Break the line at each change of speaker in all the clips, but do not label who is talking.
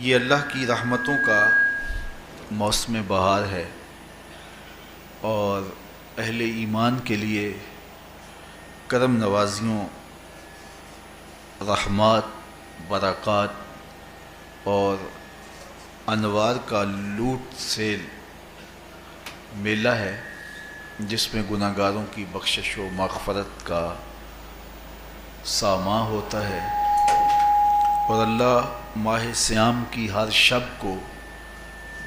یہ اللہ کی رحمتوں کا موسم بہار ہے اور اہل ایمان کے لیے کرم نوازیوں، رحمات، برکات اور انوار کا لوٹ سیل میلہ ہے، جس میں گناہ گاروں کی بخشش و مغفرت کا ساماں ہوتا ہے اور اللہ ماہ صیام کی ہر شب کو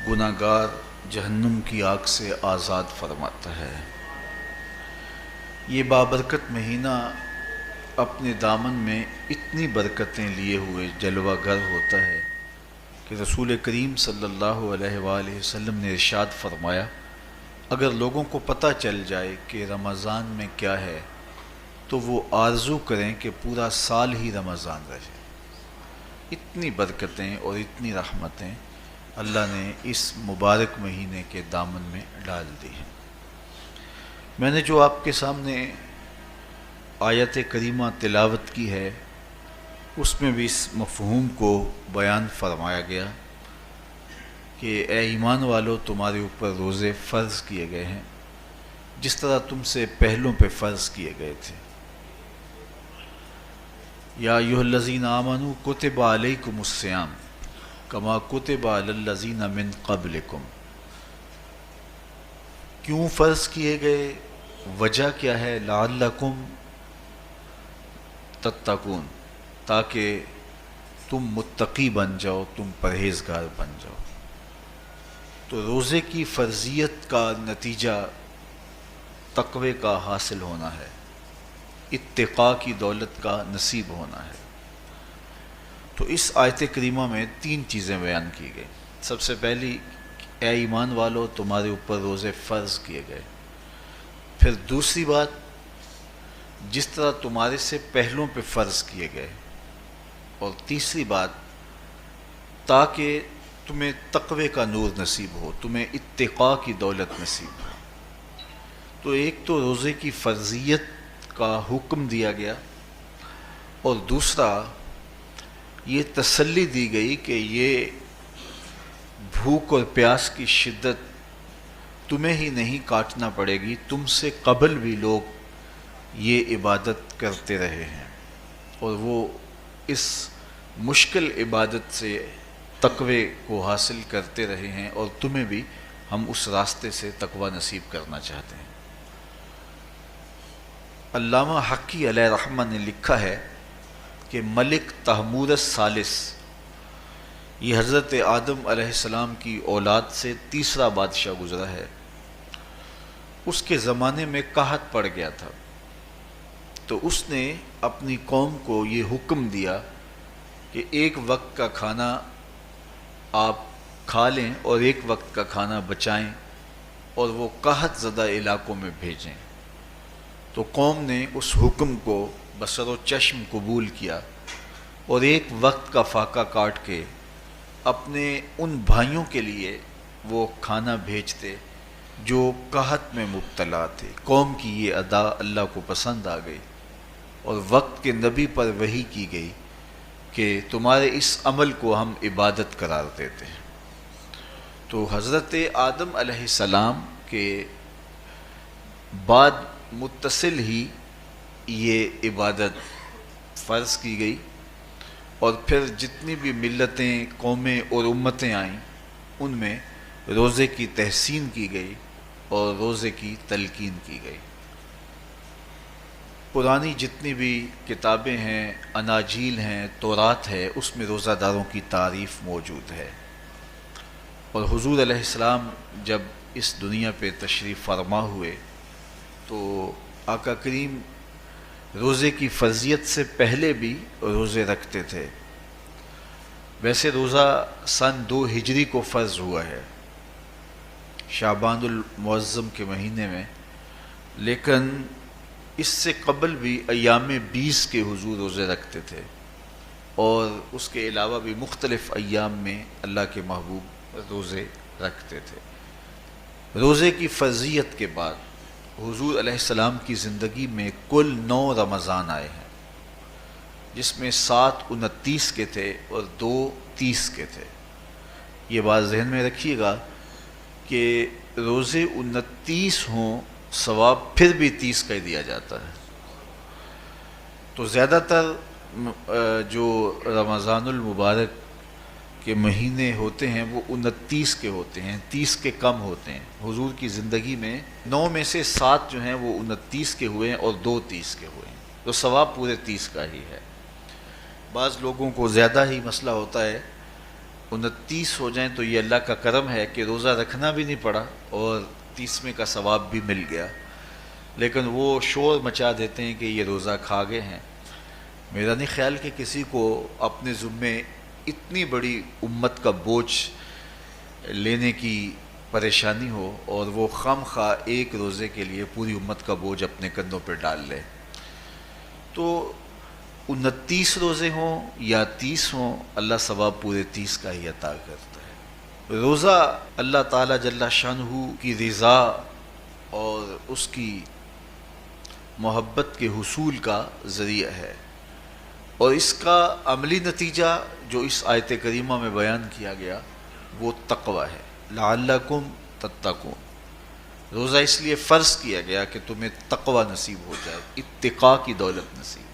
گناہ گار جہنم کی آگ سے آزاد فرماتا ہے۔ یہ بابرکت مہینہ اپنے دامن میں اتنی برکتیں لیے ہوئے جلوہ گر ہوتا ہے کہ رسول کریم صلی اللہ علیہ وآلہ وسلم نے ارشاد فرمایا، اگر لوگوں کو پتہ چل جائے کہ رمضان میں کیا ہے تو وہ آرزو کریں کہ پورا سال ہی رمضان رہے۔ اتنی برکتیں اور اتنی رحمتیں اللہ نے اس مبارک مہینے کے دامن میں ڈال دی ہیں۔ میں نے جو آپ کے سامنے آیت کریمہ تلاوت کی ہے، اس میں بھی اس مفہوم کو بیان فرمایا گیا کہ اے ایمان والو، تمہارے اوپر روزے فرض کیے گئے ہیں جس طرح تم سے پہلوں پہ فرض کیے گئے تھے۔ یا ایھا الذین آمنوا کتب علیکم الصیام کما کتب علی الذین من قبلکم۔ کیوں فرض کیے گئے؟ وجہ کیا ہے؟ لعلکم تتقون، تاکہ تم متقی بن جاؤ، تم پرہیزگار بن جاؤ۔ تو روزے کی فرضیت کا نتیجہ تقوی کا حاصل ہونا ہے، اتقاء کی دولت کا نصیب ہونا ہے۔ تو اس آیت کریمہ میں تین چیزیں بیان کی گئی۔ سب سے پہلی، اے ایمان والو، تمہارے اوپر روزے فرض کیے گئے۔ پھر دوسری بات، جس طرح تمہارے سے پہلوں پہ فرض کیے گئے۔ اور تیسری بات، تاکہ تمہیں تقوی کا نور نصیب ہو، تمہیں اتقاء کی دولت نصیب ہو۔ تو ایک تو روزے کی فرضیت کا حکم دیا گیا، اور دوسرا یہ تسلی دی گئی کہ یہ بھوک اور پیاس کی شدت تمہیں ہی نہیں کاٹنا پڑے گی، تم سے قبل بھی لوگ یہ عبادت کرتے رہے ہیں اور وہ اس مشکل عبادت سے تقوی کو حاصل کرتے رہے ہیں، اور تمہیں بھی ہم اس راستے سے تقوی نصیب کرنا چاہتے ہیں۔ علامہ حقی علیہ رحمہ نے لکھا ہے کہ ملک تحمور الثالث، یہ حضرت آدم علیہ السلام کی اولاد سے تیسرا بادشاہ گزرا ہے، اس کے زمانے میں قحط پڑ گیا تھا، تو اس نے اپنی قوم کو یہ حکم دیا کہ ایک وقت کا کھانا آپ کھا لیں اور ایک وقت کا کھانا بچائیں اور وہ قحط زدہ علاقوں میں بھیجیں۔ تو قوم نے اس حکم کو بصر و چشم قبول کیا اور ایک وقت کا فاقہ کاٹ کے اپنے ان بھائیوں کے لیے وہ کھانا بھیجتے جو قحط میں مبتلا تھے۔ قوم کی یہ ادا اللہ کو پسند آ گئی اور وقت کے نبی پر وحی کی گئی کہ تمہارے اس عمل کو ہم عبادت قرار دیتے ہیں۔ تو حضرت آدم علیہ السلام کے بعد متصل ہی یہ عبادت فرض کی گئی، اور پھر جتنی بھی ملتیں، قومیں اور امتیں آئیں، ان میں روزے کی تحسین کی گئی اور روزے کی تلقین کی گئی۔ پرانی جتنی بھی کتابیں ہیں، اناجیل ہیں، تورات ہے، اس میں روزہ داروں کی تعریف موجود ہے۔ اور حضور علیہ السلام جب اس دنیا پہ تشریف فرما ہوئے تو آقا کریم روزے کی فرضیت سے پہلے بھی روزے رکھتے تھے۔ ویسے روزہ سن 2 ہجری کو فرض ہوا ہے، شعبان المعظم کے مہینے میں، لیکن اس سے قبل بھی ایام 20 کے حضور روزے رکھتے تھے، اور اس کے علاوہ بھی مختلف ایام میں اللہ کے محبوب روزے رکھتے تھے۔ روزے کی فرضیت کے بعد حضور علیہ السلام کی زندگی میں کل 9 رمضان آئے ہیں، جس میں 7 29 کے تھے اور 2 30 کے تھے۔ یہ بات ذہن میں رکھیے گا کہ روزے 29 ہوں ثواب پھر بھی 30 کا ہی دیا جاتا ہے. تو زیادہ تر جو رمضان المبارک کے مہینے ہوتے ہیں وہ 29 کے ہوتے ہیں، 30 کے کم ہوتے ہیں. حضور کی زندگی میں 9 میں سے 7 جو ہیں وہ 29 کے ہوئے ہیں اور 2 30 کے ہوئے ہیں، تو ثواب پورے 30 کا ہی ہے. بعض لوگوں کو زیادہ ہی مسئلہ ہوتا ہے، 29 ہو جائیں تو یہ اللہ کا کرم ہے کہ روزہ رکھنا بھی نہیں پڑا اور 30ویں کا ثواب بھی مل گیا، لیکن وہ شور مچا دیتے ہیں کہ یہ روزہ کھا گئے ہیں. میرا نہیں خیال کہ کسی کو اپنے ذمے اتنی بڑی امت کا بوجھ لینے کی پریشانی ہو اور وہ خام خواہ ایک روزے کے لیے پوری امت کا بوجھ اپنے کندھوں پہ ڈال لے. تو 29 روزے ہوں یا 30 ہوں، اللہ ثواب پورے 30 کا ہی عطا کرتا ہے. روزہ اللہ تعالیٰ جل شانہ کی رضا اور اس کی محبت کے حصول کا ذریعہ ہے، اور اس کا عملی نتیجہ جو اس آیت کریمہ میں بیان کیا گیا وہ تقوی ہے. لعلکم تتقون، روزہ اس لیے فرض کیا گیا کہ تمہیں تقوی نصیب ہو جائے، اتقاء کی دولت نصیب.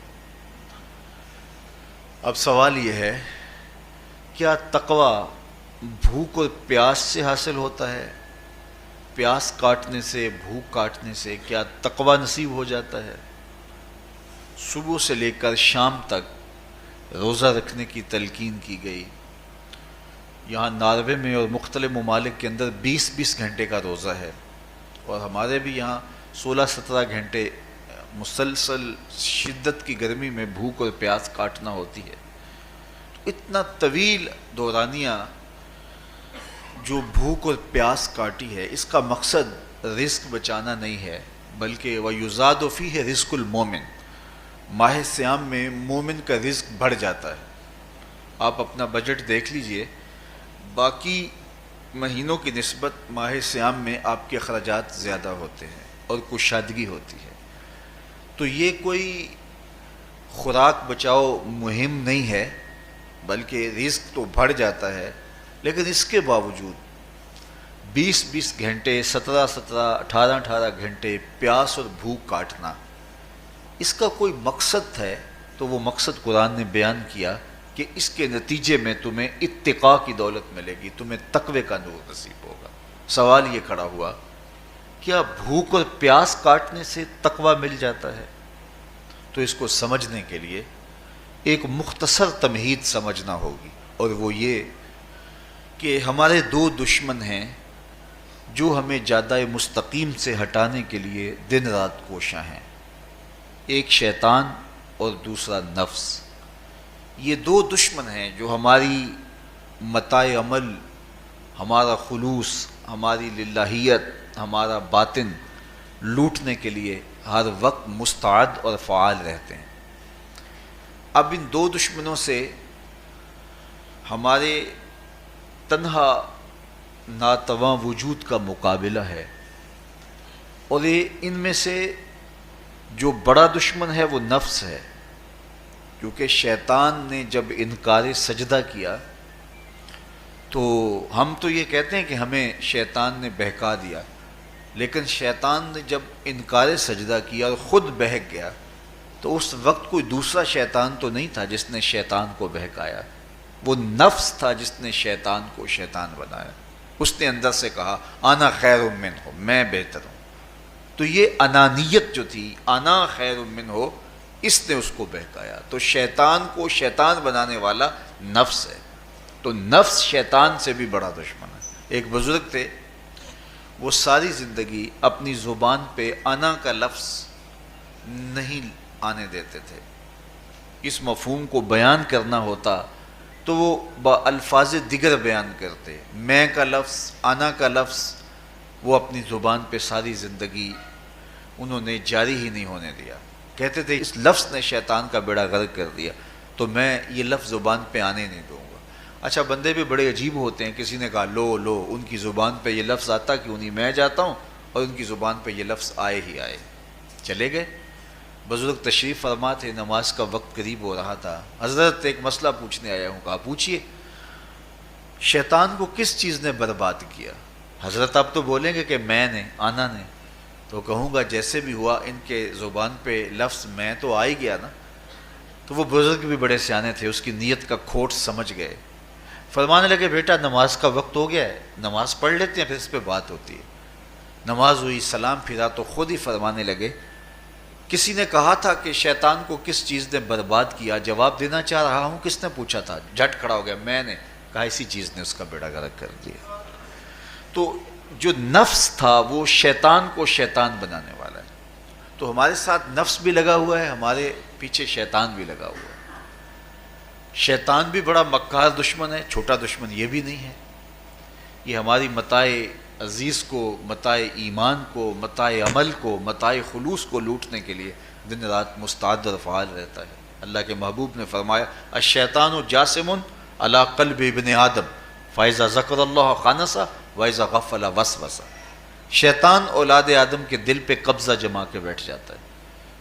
اب سوال یہ ہے، کیا تقوی بھوک اور پیاس سے حاصل ہوتا ہے؟ پیاس کاٹنے سے، بھوک کاٹنے سے کیا تقوی نصیب ہو جاتا ہے؟ صبح سے لے کر شام تک روزہ رکھنے کی تلقین کی گئی. یہاں ناروے میں اور مختلف ممالک کے اندر 20 گھنٹے کا روزہ ہے، اور ہمارے بھی یہاں 16-17 گھنٹے مسلسل شدت کی گرمی میں بھوک اور پیاس کاٹنا ہوتی ہے. اتنا طویل دورانیہ جو بھوک اور پیاس کاٹی ہے، اس کا مقصد رزق بچانا نہیں ہے، بلکہ وَيُزَادُ فِيهِ رِزْقُ الْمُؤْمِنِ، ماہ صیام میں مومن کا رزق بڑھ جاتا ہے. آپ اپنا بجٹ دیکھ لیجئے، باقی مہینوں کی نسبت ماہ صیام میں آپ کے اخراجات زیادہ ہوتے ہیں اور کشادگی ہوتی ہے. تو یہ کوئی خوراک بچاؤ مہم نہیں ہے، بلکہ رزق تو بڑھ جاتا ہے، لیکن اس کے باوجود 20 گھنٹے، 17 18 گھنٹے پیاس اور بھوک کاٹنا، اس کا کوئی مقصد ہے تو وہ مقصد قرآن نے بیان کیا کہ اس کے نتیجے میں تمہیں اتقاء کی دولت ملے گی، تمہیں تقوی کا نور نصیب ہوگا. سوال یہ کھڑا ہوا، کیا بھوک اور پیاس کاٹنے سے تقوی مل جاتا ہے؟ تو اس کو سمجھنے کے لیے ایک مختصر تمہید سمجھنا ہوگی، اور وہ یہ کہ ہمارے 2 دشمن ہیں جو ہمیں جادہ مستقیم سے ہٹانے کے لیے دن رات کوشاں ہیں. ایک شیطان اور دوسرا نفس. یہ 2 دشمن ہیں جو ہماری متاع عمل، ہمارا خلوص، ہماری للہیت، ہمارا باطن لوٹنے کے لیے ہر وقت مستعد اور فعال رہتے ہیں. اب ان 2 دشمنوں سے ہمارے تنہا ناتواں وجود کا مقابلہ ہے، اور ان میں سے جو بڑا دشمن ہے وہ نفس ہے، کیونکہ شیطان نے جب انکار سجدہ کیا تو ہم تو یہ کہتے ہیں کہ ہمیں شیطان نے بہکا دیا، لیکن شیطان نے جب انکار سجدہ کیا اور خود بہک گیا تو اس وقت کوئی دوسرا شیطان تو نہیں تھا جس نے شیطان کو بہکایا، وہ نفس تھا جس نے شیطان کو شیطان بنایا. اس نے اندر سے کہا انا خیر منہ، میں بہتر ہوں. تو یہ انانیت جو تھی، انا خیر منہ، اس نے اس کو بہکایا. تو شیطان کو شیطان بنانے والا نفس ہے، تو نفس شیطان سے بھی بڑا دشمن ہے. ایک بزرگ تھے، وہ ساری زندگی اپنی زبان پہ انا کا لفظ نہیں آنے دیتے تھے. اس مفہوم کو بیان کرنا ہوتا تو وہ با الفاظ دیگر بیان کرتے. میں کا لفظ، انا کا لفظ وہ اپنی زبان پہ ساری زندگی انہوں نے جاری ہی نہیں ہونے دیا. کہتے تھے اس لفظ نے شیطان کا بیڑا غرق کر دیا، تو میں یہ لفظ زبان پہ آنے نہیں دوں گا. اچھا، بندے بھی بڑے عجیب ہوتے ہیں. کسی نے کہا لو لو، ان کی زبان پہ یہ لفظ آتا کیوں نہیں، میں جاتا ہوں اور ان کی زبان پہ یہ لفظ آئے ہی آئے. چلے گئے. بزرگ تشریف فرما تھے، نماز کا وقت قریب ہو رہا تھا. حضرت ایک مسئلہ پوچھنے آیا ہوں. کہا پوچھئے. شیطان کو کس چیز نے برباد کیا؟ حضرت آپ تو بولیں گے کہ میں نے، آنا نے، تو کہوں گا جیسے بھی ہوا ان کے زبان پہ لفظ میں تو آ ہی گیا نا. تو وہ بزرگ بھی بڑے سیانے تھے، اس کی نیت کا کھوٹ سمجھ گئے. فرمانے لگے بیٹا نماز کا وقت ہو گیا ہے، نماز پڑھ لیتے ہیں پھر اس پہ بات ہوتی ہے. نماز ہوئی، سلام پھرا تو خود ہی فرمانے لگے کسی نے کہا تھا کہ شیطان کو کس چیز نے برباد کیا، جواب دینا چاہ رہا ہوں کس نے پوچھا تھا، جھٹ کھڑا ہو گیا میں نے کہا اسی چیز نے اس کا بیڑا غرق کر دیا. تو جو نفس تھا وہ شیطان کو شیطان بنانے والا ہے. تو ہمارے ساتھ نفس بھی لگا ہوا ہے، ہمارے پیچھے شیطان بھی لگا ہوا ہے. شیطان بھی بڑا مکار دشمن ہے، چھوٹا دشمن یہ بھی نہیں ہے. یہ ہماری متاع عزیز کو، متاع ایمان کو، متاع عمل کو، متاع خلوص کو لوٹنے کے لیے دن رات مستعد اور فعال رہتا ہے. اللہ کے محبوب نے فرمایا الشیطان جاسم علی قلب ابن آدم فاذا ذکر اللہ خانسہ واذا غفل وسوسہ. شیطان اولاد آدم کے دل پہ قبضہ جما کے بیٹھ جاتا ہے.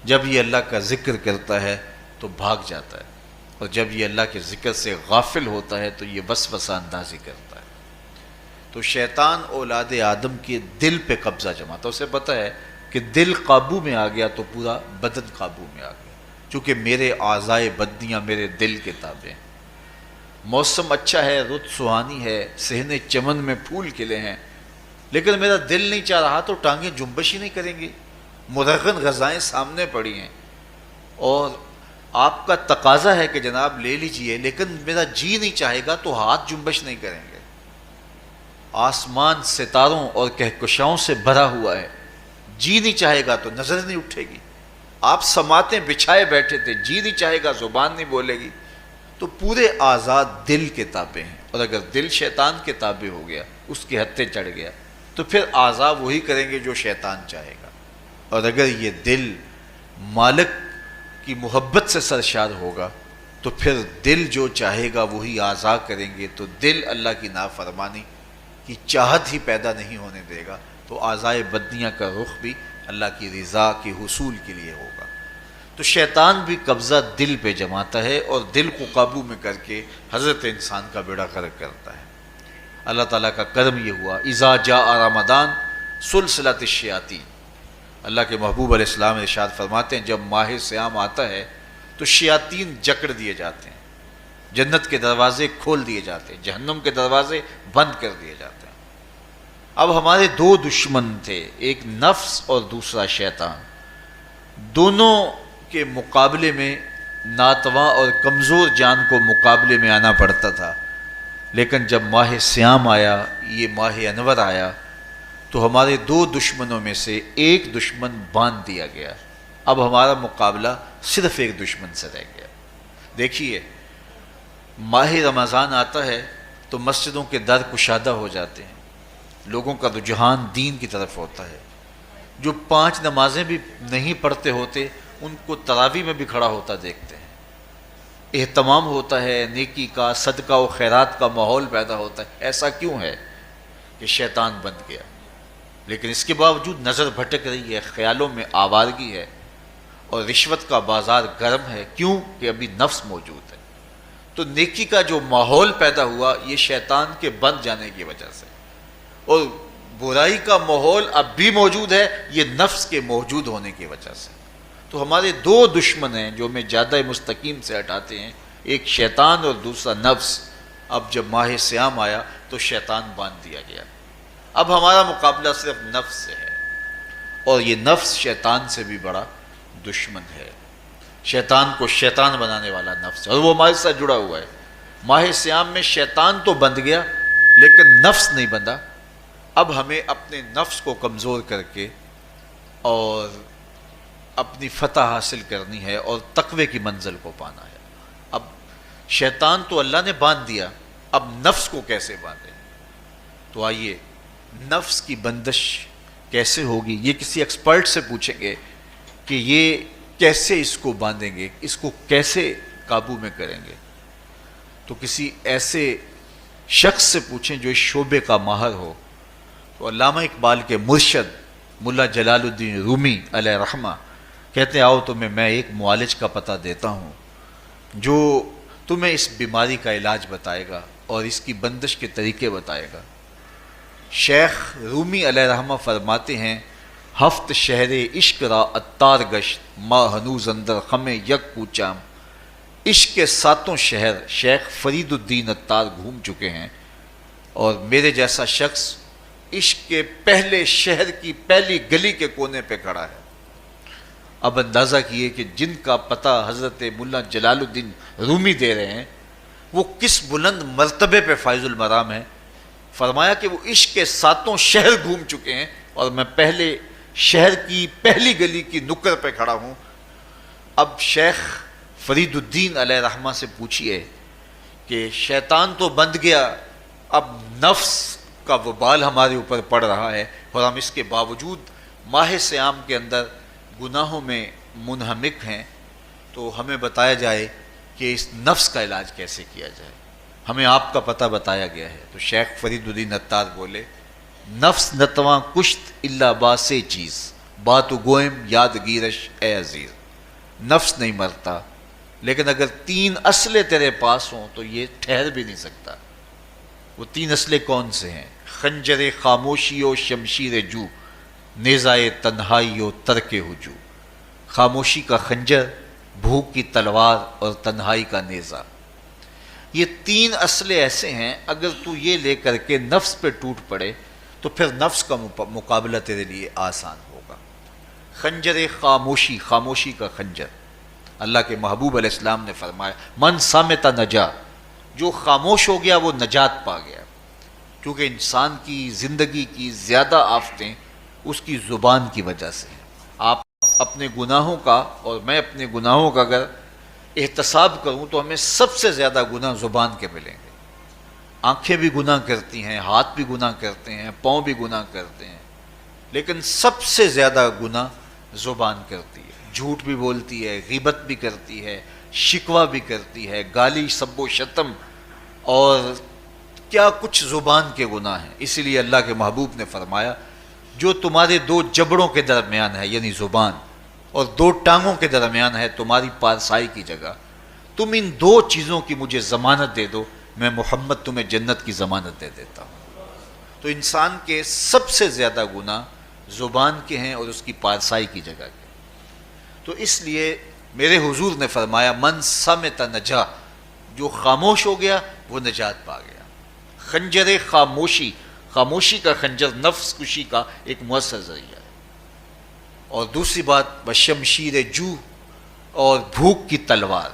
جب یہ اللہ کا ذکر کرتا ہے تو بھاگ جاتا ہے، اور جب یہ اللہ کے ذکر سے غافل ہوتا ہے تو یہ وسوسہ اندازی کرتا ہے. تو شیطان اولاد آدم کے دل پہ قبضہ جماتا ہے. اسے پتہ ہے کہ دل قابو میں آ گیا تو پورا بدن قابو میں آ گیا، چونکہ میرے اعضائے بدنیاں میرے دل کے تابع ہیں. موسم اچھا ہے، رت سہانی ہے، صحن چمن میں پھول کھلے ہیں، لیکن میرا دل نہیں چاہ رہا تو ٹانگیں جنبش ہی نہیں کریں گی. مرغن غذائیں سامنے پڑی ہیں اور آپ کا تقاضا ہے کہ جناب لے لیجئے، لیکن میرا جی نہیں چاہے گا تو ہاتھ جنبش نہیں کریں گے. آسمان ستاروں اور کہکشاؤں سے بھرا ہوا ہے، جی نہیں چاہے گا تو نظر نہیں اٹھے گی. آپ سماعتیں بچھائے بیٹھے تھے، جی نہیں چاہے گا زبان نہیں بولے گی. تو پورے آزاد دل کے تابع ہیں، اور اگر دل شیطان کے تابع ہو گیا، اس کے ہتھے چڑھ گیا، تو پھر اعضاء وہی کریں گے جو شیطان چاہے گا. اور اگر یہ دل مالک کی محبت سے سرشار ہوگا تو پھر دل جو چاہے گا وہی اعضاء کریں گے. تو دل اللہ کی نافرمانی کی چاہت ہی پیدا نہیں ہونے دے گا، تو اعضائے بدنیاں کا رخ بھی اللہ کی رضا کے حصول کے لیے ہوگا. تو شیطان بھی قبضہ دل پہ جماتا ہے اور دل کو قابو میں کر کے حضرت انسان کا بیڑا غرق کرتا ہے. اللہ تعالیٰ کا کرم یہ ہوا اذا جاء رمضان سلسلۃ الشیاطین. اللہ کے محبوب علیہ السلام ارشاد فرماتے ہیں جب ماہ صیام آتا ہے تو شیاطین جکڑ دیے جاتے ہیں، جنت کے دروازے کھول دیے جاتے ہیں، جہنم کے دروازے بند کر دیے جاتے ہیں. اب ہمارے دو دشمن تھے، ایک نفس اور دوسرا شیطان. دونوں کے مقابلے میں ناتواں اور کمزور جان کو مقابلے میں آنا پڑتا تھا. لیکن جب ماہ صیام آیا، یہ ماہ انور آیا، تو ہمارے دو دشمنوں میں سے ایک دشمن باندھ دیا گیا. اب ہمارا مقابلہ صرف ایک دشمن سے رہ گیا. دیکھیے ماہ رمضان آتا ہے تو مسجدوں کے در کشادہ ہو جاتے ہیں، لوگوں کا رجحان دین کی طرف ہوتا ہے. جو 5 نمازیں بھی نہیں پڑھتے ہوتے ان کو تراویح میں بھی کھڑا ہوتا دیکھتے ہیں. اہتمام ہوتا ہے، نیکی کا، صدقہ و خیرات کا ماحول پیدا ہوتا ہے. ایسا کیوں ہے کہ شیطان بند گیا، لیکن اس کے باوجود نظر بھٹک رہی ہے، خیالوں میں آوارگی ہے اور رشوت کا بازار گرم ہے. کیوں کہ ابھی نفس موجود ہے. تو نیکی کا جو ماحول پیدا ہوا یہ شیطان کے بند جانے کی وجہ سے، اور برائی کا ماحول اب بھی موجود ہے یہ نفس کے موجود ہونے کی وجہ سے. تو ہمارے دو دشمن ہیں جو ہمیں جادہ مستقیم سے ہٹاتے ہیں، ایک شیطان اور دوسرا نفس. اب جب ماہ صیام آیا تو شیطان باندھ دیا گیا. اب ہمارا مقابلہ صرف نفس سے ہے، اور یہ نفس شیطان سے بھی بڑا دشمن ہے. شیطان کو شیطان بنانے والا نفس ہے، اور وہ ہمارے ساتھ جڑا ہوا ہے. ماہ صیام میں شیطان تو بند گیا لیکن نفس نہیں بندھا. اب ہمیں اپنے نفس کو کمزور کر کے اور اپنی فتح حاصل کرنی ہے اور تقوی کی منزل کو پانا ہے. اب شیطان تو اللہ نے باندھ دیا، اب نفس کو کیسے باندھیں؟ تو آئیے نفس کی بندش کیسے ہوگی یہ کسی ایکسپرٹ سے پوچھیں گے کہ یہ کیسے اس کو باندھیں گے، اس کو کیسے قابو میں کریں گے. تو کسی ایسے شخص سے پوچھیں جو اس شعبے کا ماہر ہو. تو علامہ اقبال کے مرشد ملا جلال الدین رومی علیہ رحمہ کہتے ہیں آؤ تمہیں میں ایک معالج کا پتہ دیتا ہوں جو تمہیں اس بیماری کا علاج بتائے گا اور اس کی بندش کے طریقے بتائے گا۔ شیخ رومی علیہ رحمہ فرماتے ہیں ہفت شہر عشق را اتار گشت ما ہنوز اندر خم یک کوچام۔ عشق کے ساتوں شہر شیخ فرید الدین اتار گھوم چکے ہیں، اور میرے جیسا شخص عشق کے پہلے شہر کی پہلی گلی کے کونے پہ کھڑا ہے۔ اب اندازہ کیے کہ جن کا پتہ حضرت ملا جلال الدین رومی دے رہے ہیں وہ کس بلند مرتبے پہ فائز المرام ہے۔ فرمایا کہ وہ عشق کے ساتوں شہر گھوم چکے ہیں اور میں پہلے شہر کی پہلی گلی کی نکر پہ کھڑا ہوں۔ اب شیخ فرید الدین علیہ رحمہ سے پوچھئے کہ شیطان تو بند گیا، اب نفس کا وبال ہمارے اوپر پڑ رہا ہے اور ہم اس کے باوجود ماہ صیام کے اندر گناہوں میں منہمک ہیں، تو ہمیں بتایا جائے کہ اس نفس کا علاج کیسے کیا جائے، ہمیں آپ کا پتہ بتایا گیا ہے۔ تو شیخ فرید الدین اتار بولے نفس نتواں کشت اللہ باسے چیز باتو گوئم یاد گیرش اے عزیز۔ نفس نہیں مرتا، لیکن اگر تین اسلحے تیرے پاس ہوں تو یہ ٹھہر بھی نہیں سکتا۔ وہ تین اسلحے کون سے ہیں؟ خنجر خاموشی و شمشیر جو، نیزائے تنہائی و ترک ہجو۔ خاموشی کا خنجر، بھوک کی تلوار اور تنہائی کا نیزہ، یہ تین اسلحے ایسے ہیں اگر تو یہ لے کر کے نفس پہ ٹوٹ پڑے تو پھر نفس کا مقابلہ تیرے لیے آسان ہوگا۔ خنجر خاموشی، خاموشی کا خنجر، اللہ کے محبوب علیہ السلام نے فرمایا من صامت نجا، جو خاموش ہو گیا وہ نجات پا گیا، کیونکہ انسان کی زندگی کی زیادہ آفتیں اس کی زبان کی وجہ سے ہیں۔ آپ اپنے گناہوں کا اور میں اپنے گناہوں کا اگر احتساب کروں تو ہمیں سب سے زیادہ گناہ زبان کے ملیں گے۔ آنکھیں بھی گناہ کرتی ہیں، ہاتھ بھی گناہ کرتے ہیں، پاؤں بھی گناہ کرتے ہیں، لیکن سب سے زیادہ گناہ زبان کرتی ہے۔ جھوٹ بھی بولتی ہے، غیبت بھی کرتی ہے، شکوہ بھی کرتی ہے، گالی سب و شتم اور کیا کچھ زبان کے گناہ ہیں۔ اسی لیے اللہ کے محبوب نے فرمایا جو تمہارے دو جبڑوں کے درمیان ہے یعنی زبان اور دو ٹانگوں کے درمیان ہے تمہاری پارسائی کی جگہ، تم ان دو چیزوں کی مجھے ضمانت دے دو، میں محمد تمہیں جنت کی ضمانت دے دیتا ہوں۔ تو انسان کے سب سے زیادہ گناہ زبان کے ہیں اور اس کی پارسائی کی جگہ کے۔ تو اس لیے میرے حضور نے فرمایا من صمت نجا، جو خاموش ہو گیا وہ نجات پا گیا۔ خنجر خاموشی، خاموشی کا خنجر نفس کشی کا ایک مؤثر ذریعہ ہے۔ اور دوسری بات بشمشیر جو، اور بھوک کی تلوار،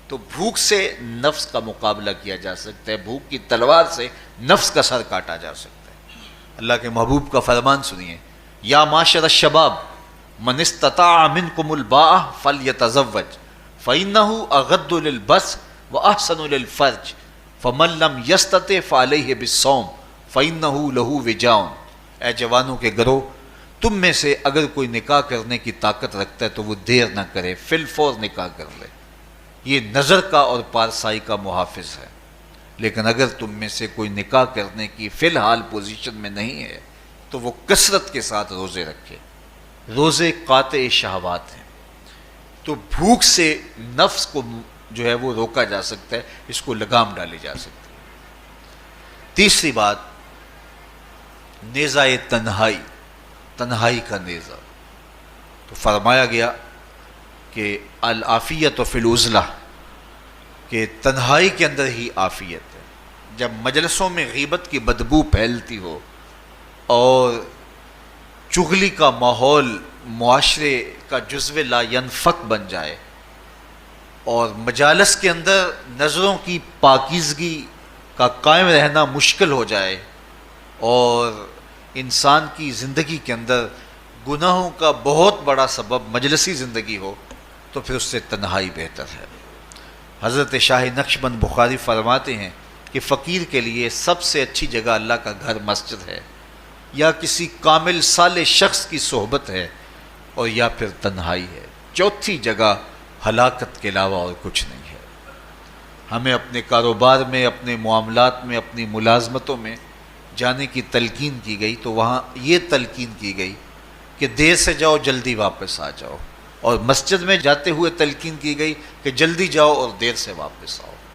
تو بھوک سے نفس کا مقابلہ کیا جا سکتا ہے، بھوک کی تلوار سے نفس کا سر کاٹا جا سکتا ہے۔ اللہ کے محبوب کا فرمان سنیے یا معاشر الشباب من استطاع منکم الباء فلیتزوج فإنہ اغض للبصر واحسن للفرج فمن لم یستطع فعلیہ بالصوم فإنہ لہ وجاء۔ اے جوانوں کے گروہ، تم میں سے اگر کوئی نکاح کرنے کی طاقت رکھتا ہے تو وہ دیر نہ کرے، فی الفور نکاح کر لے، یہ نظر کا اور پارسائی کا محافظ ہے۔ لیکن اگر تم میں سے کوئی نکاح کرنے کی فی الحال پوزیشن میں نہیں ہے تو وہ کثرت کے ساتھ روزے رکھے۔ روزے قاطع شہوات ہیں، تو بھوک سے نفس کو جو ہے وہ روکا جا سکتا ہے، اس کو لگام ڈالی جا سکتی ہے۔ تیسری بات نیزہ تنہائی، تنہائی کا نیزہ، تو فرمایا گیا کہ العافیت فی العزلہ، کہ تنہائی کے اندر ہی عافیت ہے۔ جب مجلسوں میں غیبت کی بدبو پھیلتی ہو اور چغلی کا ماحول معاشرے کا جزو لا ینفک بن جائے اور مجالس کے اندر نظروں کی پاکیزگی کا قائم رہنا مشکل ہو جائے اور انسان کی زندگی کے اندر گناہوں کا بہت بڑا سبب مجلسی زندگی ہو تو پھر اس سے تنہائی بہتر ہے۔ حضرت شاہ نقشبند بخاری فرماتے ہیں کہ فقیر کے لیے سب سے اچھی جگہ اللہ کا گھر مسجد ہے، یا کسی کامل صالح شخص کی صحبت ہے، اور یا پھر تنہائی ہے۔ چوتھی جگہ ہلاکت کے علاوہ اور کچھ نہیں ہے۔ ہمیں اپنے کاروبار میں، اپنے معاملات میں، اپنی ملازمتوں میں جانے کی تلقین کی گئی تو وہاں یہ تلقین کی گئی کہ دیر سے جاؤ جلدی واپس آ جاؤ، اور مسجد میں جاتے ہوئے تلقین کی گئی کہ جلدی جاؤ اور دیر سے واپس آؤ۔